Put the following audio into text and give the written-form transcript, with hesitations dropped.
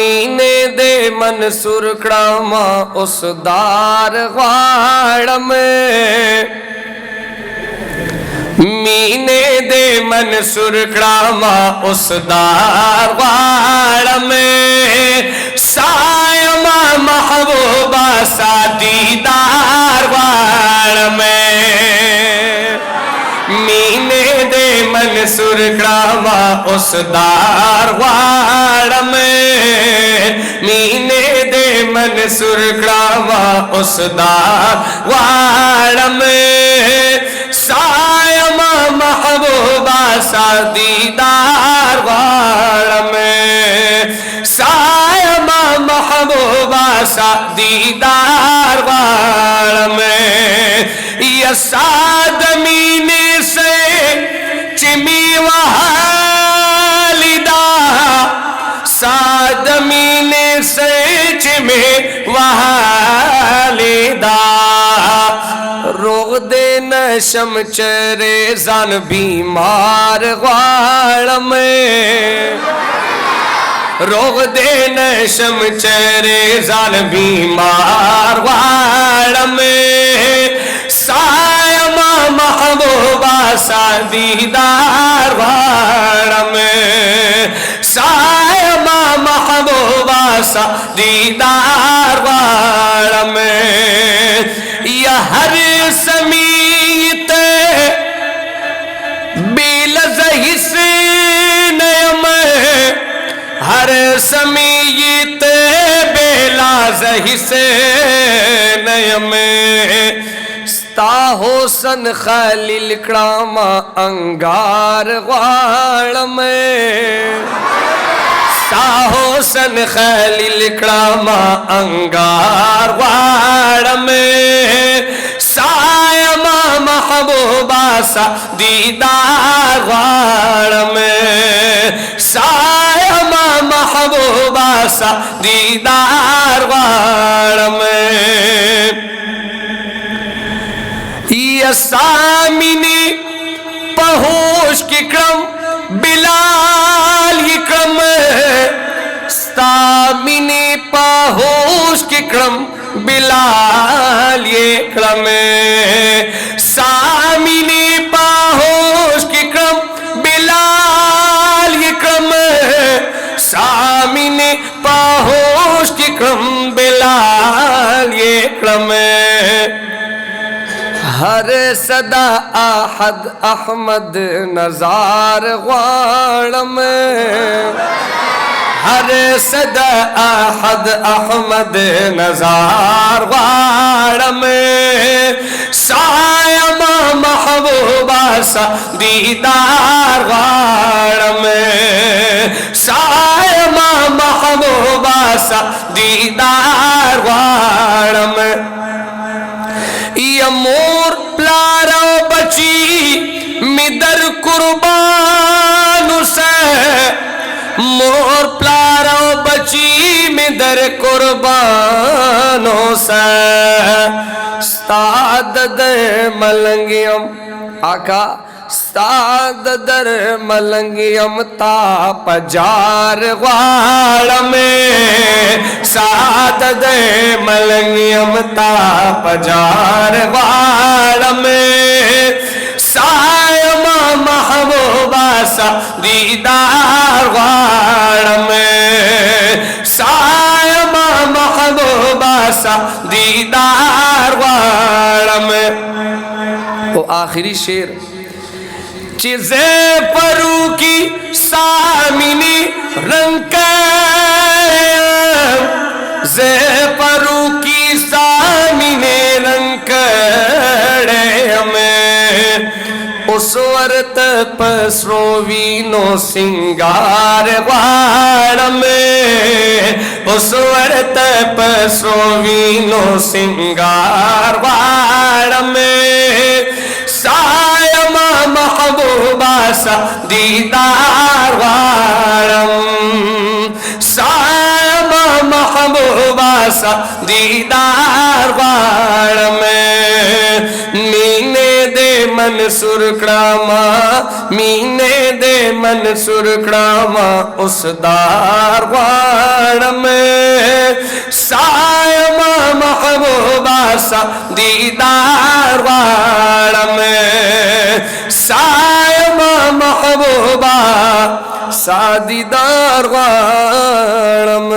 مینے دے منصور کڑاما اس دار غاڑ میں مینے دے منصور کڑاما اس دار غاڑ میں سائمہ محبوبہ سا دیدار غاڑ میں مینے دے منصور کڑاما اس دار غاڑ میں مینے دے منصور کڑاما اس دار غاڑ میں سائمہ محبوبہ سا دیدار غاڑ میں سائمہ محبوبہ سا دیدار غاڑ میں یا ساد مینے سے چمی وحالدہ ساد مینے سے چمی وحالدہ روغ دے نشم چرے زن بیمار غاڑ میں روغ دے نشم چرے زن بیمار غاڑ میں سائمہ محبوبہ سا دیدار غاڑ میں سائمہ محبوبہ سا دیدار غاڑ میں یا ہر سمیت بیلزہی سے نیم ہر سمیت بیلزہی سے نیم ستا حسن خلیل کڑاما انگار غاڑ میں ستا حسن خلیل کڑاما انگار غاڑ میں سائمہ محبوبہ سا دیدار غاڑ میں سائمہ محبوبہ سا دیدار غاڑ میں یا سامنی پہوش کی کرم بلال کی کرم سامنی پہوش کی کرم بلال یہ کرم سامنی پہوش کی کرم بلال یہ کرم سامنی پہوش کی کرم بلال یہ کرم ہر صدا احد احمد نزار غاڑ میں ہر صدا احد احمد نزار غاڑ میں سائمہ محبوبہ سا دیدار غاڑ میں سائمہ محبوبہ سا دیدار غاڑ میں یا مور پلارو بچی مدر قربان سے مور پلارو بچی مدر قربانوں سے ستاد در ملنگیم آقا ستاد در ملنگیم تا پجار غاڑ میں ساد در ملنگیم تا پجار غاڑ میں سائمہ محبوبہ سا دیدار غاڑ میں سائمہ محبوبہ سا دیدار غاڑ میں وہ آخری شعر چیزے پرو کی سامنی رنگ زے پرو کی سامنی رنگ میں اس ورت پسرو وینو سنگار غاڑ میں اس ورت پسرو وینو سنگار غاڑ میں سائمہ محبوبہ سا دیدار غاڑ سائمہ محبوبہ سا دیدار غاڑ میں مینے دے منصور کڑاما مینے دے منصور کڑاما اس دار غاڑ سا دیدار غالم سائمہ محبوبہ سا دیدار غالم